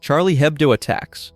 Charlie Hebdo attacks.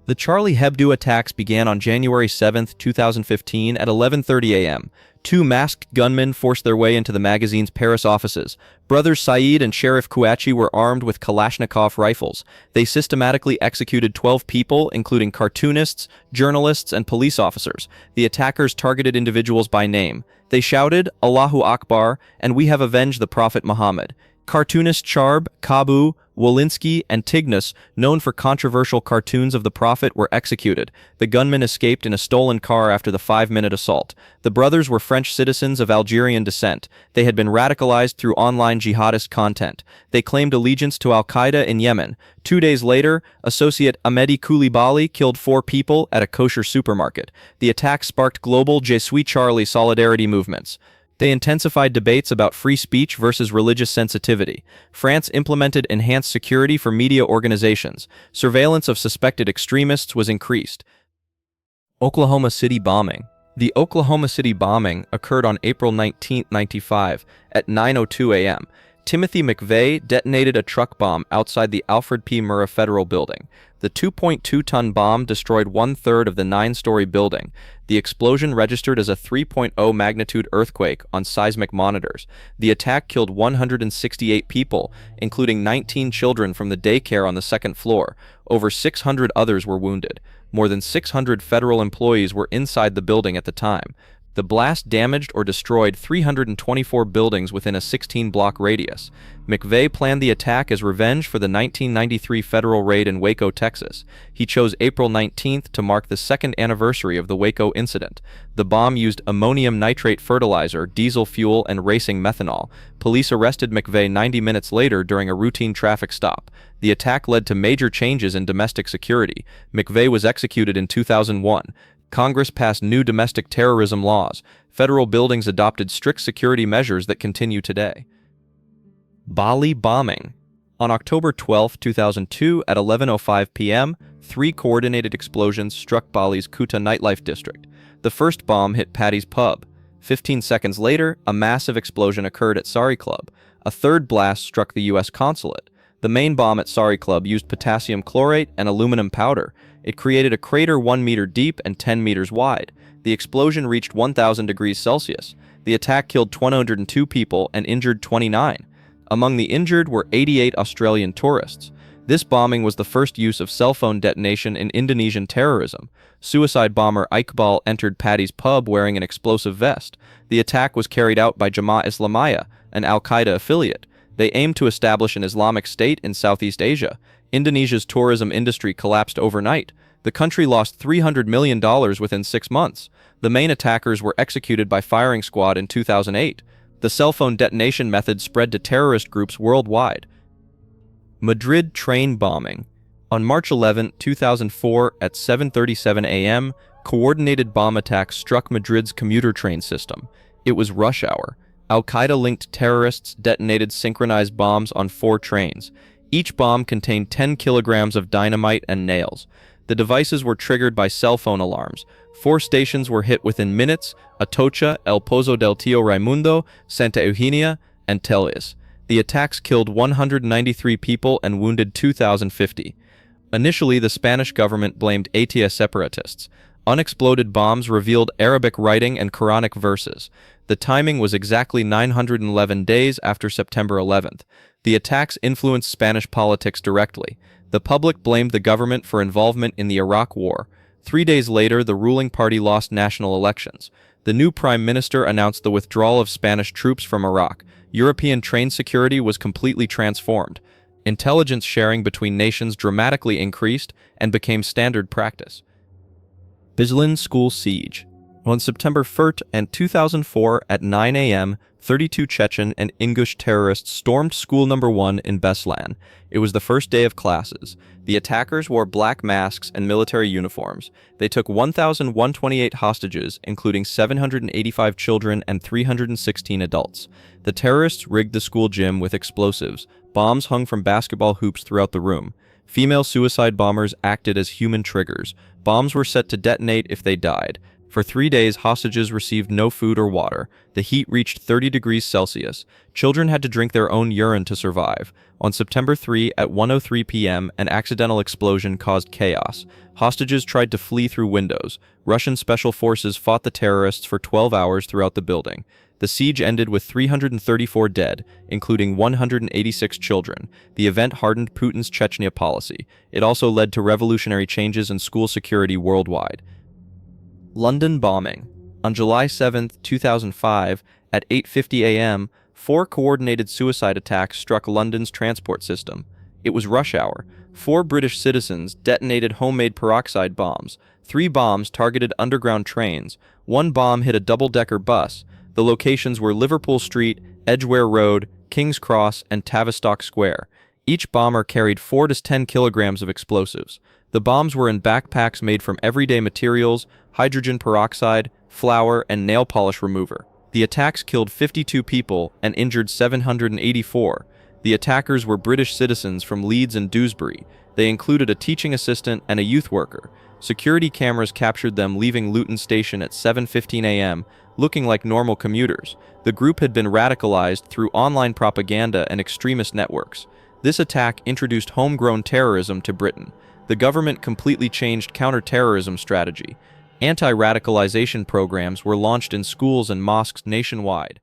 The Charlie Hebdo attacks began on January 7, 2015 at 11:30 a.m. Two masked gunmen forced their way into the magazine's Paris offices. Brothers Saeed and Sheriff Kouachi were armed with Kalashnikov rifles. They systematically executed 12 people, including cartoonists, journalists, and police officers. The attackers targeted individuals by name. They shouted, "Allahu Akbar," and "We have avenged the Prophet Muhammad." Cartoonist Charb, Kabu, Wolinski, and Tignus, known for controversial cartoons of the Prophet, were executed. The gunmen escaped in a stolen car after the 5-minute assault. The brothers were French citizens of Algerian descent. They had been radicalized through online jihadist content. They claimed allegiance to al-Qaeda in Yemen. 2 days later, associate Ahmedi Koulibaly killed 4 people at a kosher supermarket. The attack sparked global Je suis Charlie solidarity movements. They intensified debates about free speech versus religious sensitivity. France implemented enhanced security for media organizations. Surveillance of suspected extremists was increased. Oklahoma City bombing. The Oklahoma City bombing occurred on April 19, 1995 at 9:02 a.m. Timothy McVeigh detonated a truck bomb outside the Alfred P. Murrah Federal Building. The 2.2-ton bomb destroyed 1/3 of the 9-story building. The explosion registered as a 3.0 magnitude earthquake on seismic monitors. The attack killed 168 people, including 19 children from the daycare on the second floor. Over 600 others were wounded. More than 600 federal employees were inside the building at the time. The blast damaged or destroyed 324 buildings within a 16-block radius. McVeigh planned the attack as revenge for the 1993 federal raid in Waco, Texas. He chose April 19th to mark the second anniversary of the Waco incident. The bomb used ammonium nitrate fertilizer, diesel fuel, and racing methanol. Police arrested McVeigh 90 minutes later during a routine traffic stop. The attack led to major changes in domestic security. McVeigh was executed in 2001. Congress passed new domestic terrorism laws. Federal buildings adopted strict security measures that continue today. Bali bombing. On October 12, 2002, at 11:05 p.m., 3 coordinated explosions struck Bali's Kuta nightlife district. The first bomb hit Paddy's pub. 15 seconds later, a massive explosion occurred at Sari Club. A third blast struck the U.S. consulate. The main bomb at Sari Club used potassium chlorate and aluminum powder. It created a crater 1 meter deep and 10 meters wide. The explosion reached 1,000 degrees Celsius. The attack killed 102 people and injured 29. Among the injured were 88 Australian tourists. This bombing was the first use of cell phone detonation in Indonesian terrorism. Suicide bomber Iqbal entered Paddy's pub wearing an explosive vest. The attack was carried out by Jamaah Islamiyah, an al-Qaeda affiliate. They aimed to establish an Islamic State in Southeast Asia. Indonesia's tourism industry collapsed overnight. The country lost $300 million within 6 months. The main attackers were executed by firing squad in 2008. The cell phone detonation method spread to terrorist groups worldwide. Madrid train bombing. On March 11, 2004, at 7:37 a.m., coordinated bomb attacks struck Madrid's commuter train system. It was rush hour. Al-Qaeda-linked terrorists detonated synchronized bombs on 4 trains. Each bomb contained 10 kilograms of dynamite and nails. The devices were triggered by cell phone alarms. 4 stations were hit within minutes: Atocha, El Pozo del Tío Raimundo, Santa Eugenia, and Telis. The attacks killed 193 people and wounded 2,050. Initially, the Spanish government blamed ETA separatists. Unexploded bombs revealed Arabic writing and Quranic verses. The timing was exactly 911 days after September 11th. The attacks influenced Spanish politics directly. The public blamed the government for involvement in the Iraq War. 3 days later, the ruling party lost national elections. The new prime minister announced the withdrawal of Spanish troops from Iraq. European train security was completely transformed. Intelligence sharing between nations dramatically increased and became standard practice. Beslan school siege. On September 1st and 2004 at 9 a.m., 32 Chechen and Ingush terrorists stormed school number 1 in Beslan. It was the first day of classes. The attackers wore black masks and military uniforms. They took 1,128 hostages, including 785 children and 316 adults. The terrorists rigged the school gym with explosives. Bombs hung from basketball hoops throughout the room. Female suicide bombers acted as human triggers. Bombs were set to detonate if they died. For 3 days, hostages received no food or water. The heat reached 30 degrees Celsius. Children had to drink their own urine to survive. On September 3 at 1:03 p.m., an accidental explosion caused chaos. Hostages tried to flee through windows. Russian special forces fought the terrorists for 12 hours throughout the building. The siege ended with 334 dead, including 186 children. The event hardened Putin's Chechnya policy. It also led to revolutionary changes in school security worldwide. London bombing. On July 7, 2005, at 8:50 a.m., 4 coordinated suicide attacks struck London's transport system. It was rush hour. 4 British citizens detonated homemade peroxide bombs. 3 bombs targeted underground trains. 1 bomb hit a double-decker bus. The locations were Liverpool Street, Edgware Road, King's Cross, and Tavistock Square. Each bomber carried 4 to 10 kilograms of explosives. The bombs were in backpacks made from everyday materials, hydrogen peroxide, flour, and nail polish remover. The attacks killed 52 people and injured 784. The attackers were British citizens from Leeds and Dewsbury. They included a teaching assistant and a youth worker. Security cameras captured them leaving Luton Station at 7:15 a.m., looking like normal commuters. The group had been radicalized through online propaganda and extremist networks. This attack introduced homegrown terrorism to Britain. The government completely changed counter-terrorism strategy. Anti-radicalization programs were launched in schools and mosques nationwide.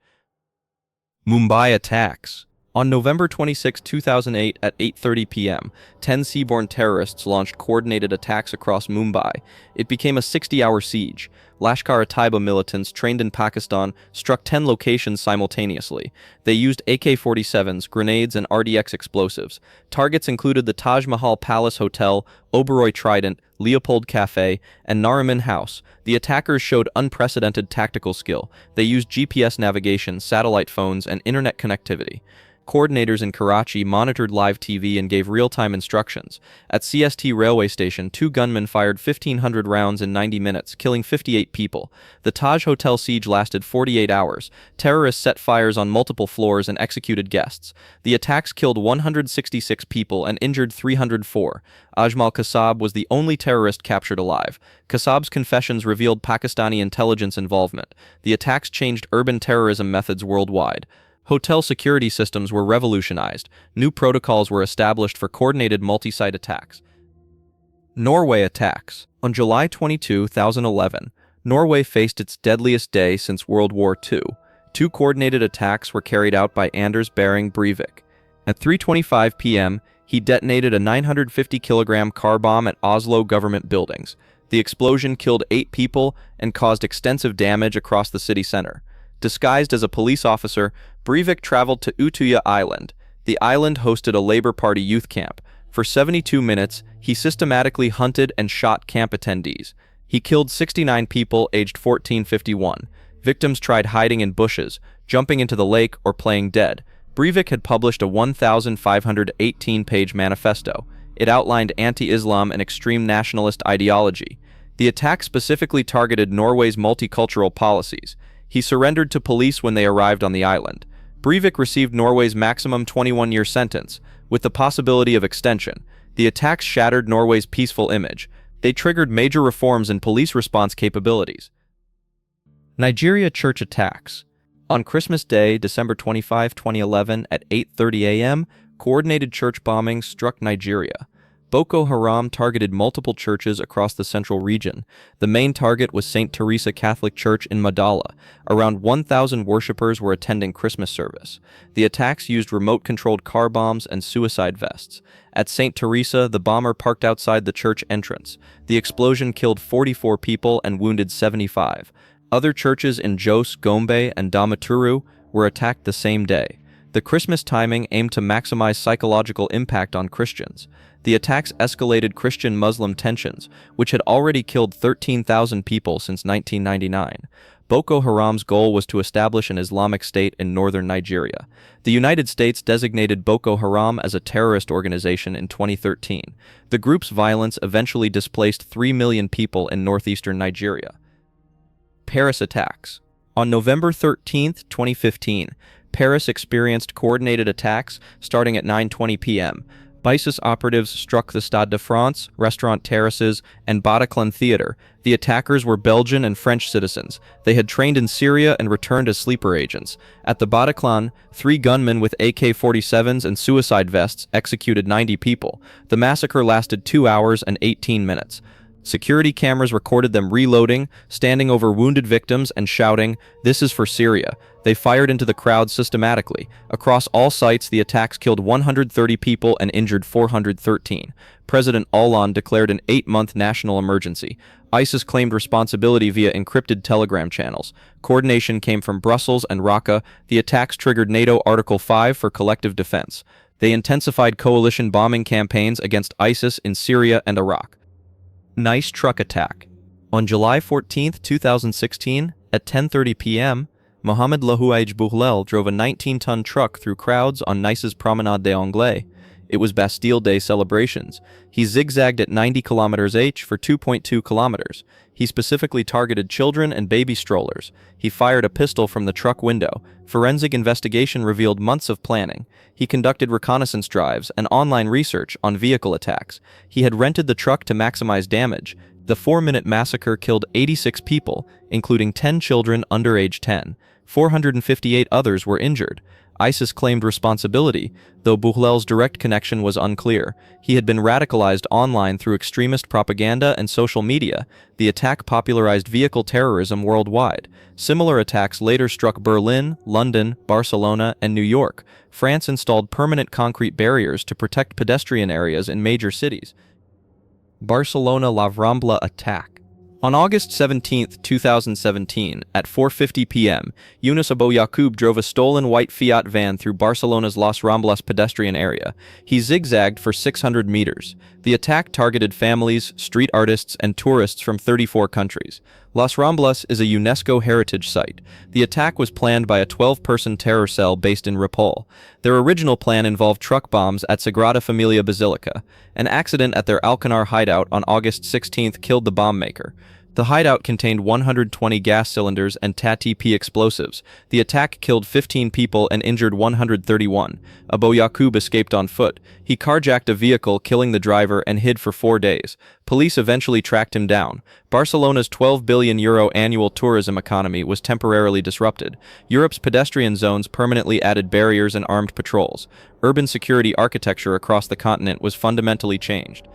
Mumbai Attacks. On November 26, 2008 at 8:30 p.m., 10 seaborne terrorists launched coordinated attacks across Mumbai. It became a 60-hour siege. Lashkar-e-Taiba militants trained in Pakistan struck 10 locations simultaneously. They used AK-47s, grenades, and RDX explosives. Targets included the Taj Mahal Palace Hotel, Oberoi Trident, Leopold Cafe, and Nariman House. The attackers showed unprecedented tactical skill. They used GPS navigation, satellite phones, and internet connectivity. Coordinators in Karachi monitored live TV and gave real-time instructions. At CST railway station, 2 gunmen fired 1,500 rounds in 90 minutes, killing 58 people. The Taj Hotel siege lasted 48 hours. Terrorists set fires on multiple floors and executed guests. The attacks killed 166 people and injured 304. Ajmal Kasab was the only terrorist captured alive. Kasab's confessions revealed Pakistani intelligence involvement. The attacks changed urban terrorism methods worldwide. Hotel security systems were revolutionized. New protocols were established for coordinated multi-site attacks. Norway Attacks. On July 22, 2011, Norway faced its deadliest day since World War II. 2 coordinated attacks were carried out by Anders Behring Breivik. At 3:25 p.m., he detonated a 950-kilogram car bomb at Oslo government buildings. The explosion killed 8 people and caused extensive damage across the city center. Disguised as a police officer, Breivik traveled to Utøya Island. The island hosted a Labour Party youth camp. For 72 minutes, he systematically hunted and shot camp attendees. He killed 69 people aged 14-51. Victims tried hiding in bushes, jumping into the lake, or playing dead. Breivik had published a 1,518-page manifesto. It outlined anti-Islam and extreme nationalist ideology. The attack specifically targeted Norway's multicultural policies. He surrendered to police when they arrived on the island. Breivik received Norway's maximum 21-year sentence, with the possibility of extension. The attacks shattered Norway's peaceful image. They triggered major reforms in police response capabilities. Nigeria church attacks. On Christmas Day, December 25, 2011, at 8:30 a.m., coordinated church bombings struck Nigeria. Boko Haram targeted multiple churches across the central region. The main target was St. Teresa Catholic Church in Madala. Around 1,000 worshippers were attending Christmas service. The attacks used remote-controlled car bombs and suicide vests. At St. Teresa, the bomber parked outside the church entrance. The explosion killed 44 people and wounded 75. Other churches in Jos, Gombe, and Damaturu were attacked the same day. The Christmas timing aimed to maximize psychological impact on Christians. The attacks escalated Christian-Muslim tensions, which had already killed 13,000 people since 1999. Boko Haram's goal was to establish an Islamic State in northern Nigeria. The United States designated Boko Haram as a terrorist organization in 2013. The group's violence eventually displaced 3 million people in northeastern Nigeria. Paris attacks. On November 13, 2015, Paris experienced coordinated attacks starting at 9:20 p.m. ISIS operatives struck the Stade de France, restaurant terraces, and Bataclan Theater. The attackers were Belgian and French citizens. They had trained in Syria and returned as sleeper agents. At the Bataclan, 3 gunmen with AK-47s and suicide vests executed 90 people. The massacre lasted 2 hours and 18 minutes. Security cameras recorded them reloading, standing over wounded victims, and shouting, "This is for Syria." They fired into the crowd systematically. Across all sites, the attacks killed 130 people and injured 413. President Hollande declared an 8-month national emergency. ISIS claimed responsibility via encrypted telegram channels. Coordination came from Brussels and Raqqa. The attacks triggered NATO Article 5 for collective defense. They intensified coalition bombing campaigns against ISIS in Syria and Iraq. Nice truck attack. On July 14, 2016, at 10:30 p.m., Mohamed Lahouaj Bouhlel drove a 19-ton truck through crowds on Nice's Promenade des Anglais. It was Bastille Day celebrations. He zigzagged at 90 km/h for 2.2 kilometers. He specifically targeted children and baby strollers. He fired a pistol from the truck window. Forensic investigation revealed months of planning. He conducted reconnaissance drives and online research on vehicle attacks. He had rented the truck to maximize damage. The 4-minute massacre killed 86 people, including 10 children under age 10. 458 others were injured. ISIS claimed responsibility, though Bouhlel's direct connection was unclear. He had been radicalized online through extremist propaganda and social media. The attack popularized vehicle terrorism worldwide. Similar attacks later struck Berlin, London, Barcelona, and New York. France installed permanent concrete barriers to protect pedestrian areas in major cities. Barcelona La Rambla attack. On August 17, 2017, at 4:50 p.m., Yunus Abu Yaqub drove a stolen white Fiat van through Barcelona's Las Ramblas pedestrian area. He zigzagged for 600 meters. The attack targeted families, street artists, and tourists from 34 countries. Las Ramblas is a UNESCO heritage site. The attack was planned by a 12-person terror cell based in Ripoll. Their original plan involved truck bombs at Sagrada Familia Basilica. An accident at their Alcanar hideout on August 16 killed the bomb maker. The hideout contained 120 gas cylinders and TATP explosives. The attack killed 15 people and injured 131. Abu Yaqub escaped on foot. He carjacked a vehicle, killing the driver, and hid for 4 days. Police eventually tracked him down. Barcelona's €12 billion annual tourism economy was temporarily disrupted. Europe's pedestrian zones permanently added barriers and armed patrols. Urban security architecture across the continent was fundamentally changed.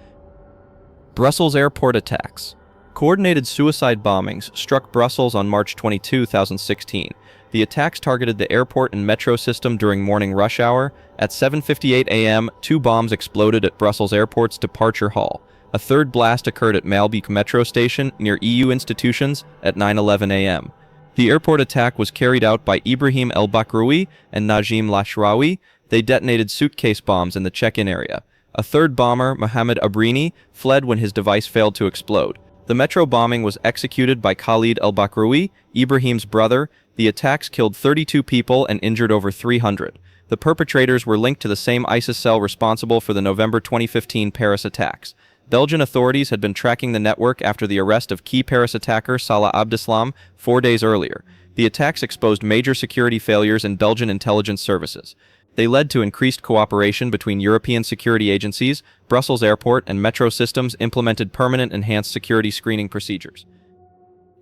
Brussels airport attacks. Coordinated suicide bombings struck Brussels on March 22, 2016. The attacks targeted the airport and metro system during morning rush hour. At 7:58 a.m., 2 bombs exploded at Brussels Airport's departure hall. A third blast occurred at Malbec metro station near EU institutions at 9:11 a.m. The airport attack was carried out by Ibrahim El-Bakraoui and Najim Lashraoui. They detonated suitcase bombs in the check-in area. A third bomber, Mohamed Abrini, fled when his device failed to explode. The metro bombing was executed by Khalid El-Bakraoui, Ibrahim's brother. The attacks killed 32 people and injured over 300. The perpetrators were linked to the same ISIS cell responsible for the November 2015 Paris attacks. Belgian authorities had been tracking the network after the arrest of key Paris attacker Salah Abdeslam 4 days earlier. The attacks exposed major security failures in Belgian intelligence services. They led to increased cooperation between European security agencies. Brussels Airport and metro systems implemented permanent enhanced security screening procedures.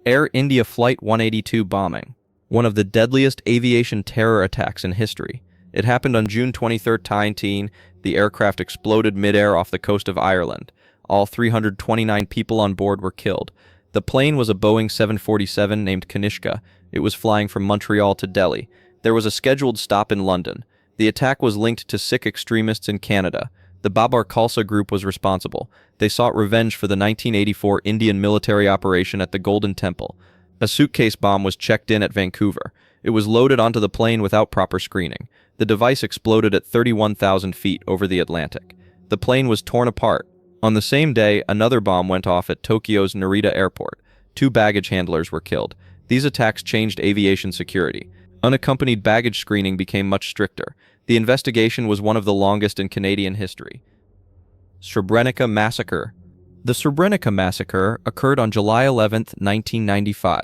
Air India Flight 182 bombing. One of the deadliest aviation terror attacks in history. It happened on June 23, 2019. The aircraft exploded midair off the coast of Ireland. All 329 people on board were killed. The plane was a Boeing 747 named Kanishka. It was flying from Montreal to Delhi. There was a scheduled stop in London. The attack was linked to Sikh extremists in Canada. The Babar Khalsa group was responsible. They sought revenge for the 1984 Indian military operation at the Golden Temple. A suitcase bomb was checked in at Vancouver. It was loaded onto the plane without proper screening. The device exploded at 31,000 feet over the Atlantic. The plane was torn apart. On the same day, another bomb went off at Tokyo's Narita Airport. 2 baggage handlers were killed. These attacks changed aviation security. Unaccompanied baggage screening became much stricter. The investigation was one of the longest in Canadian history. Srebrenica Massacre. The Srebrenica Massacre occurred on July 11, 1995.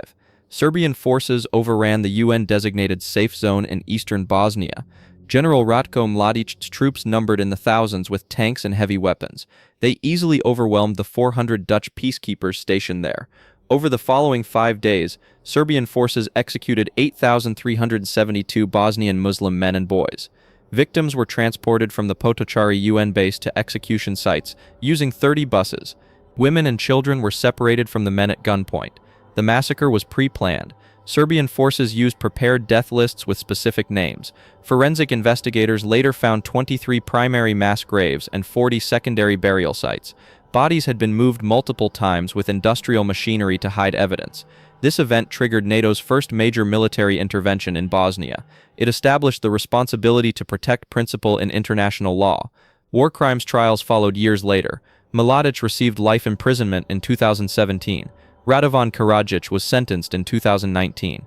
Serbian forces overran the UN-designated safe zone in eastern Bosnia. General Ratko Mladic's troops numbered in the thousands with tanks and heavy weapons. They easily overwhelmed the 400 Dutch peacekeepers stationed there. Over the following 5 days, Serbian forces executed 8,372 Bosnian Muslim men and boys. Victims were transported from the Potocari UN base to execution sites using 30 buses. Women and children were separated from the men at gunpoint. The massacre was pre-planned. Serbian forces used prepared death lists with specific names. Forensic investigators later found 23 primary mass graves and 40 secondary burial sites. Bodies had been moved multiple times with industrial machinery to hide evidence. This event triggered NATO's first major military intervention in Bosnia. It established the responsibility to protect principle in international law. War crimes trials followed years later. Mladic received life imprisonment in 2017. Radovan Karadzic was sentenced in 2019.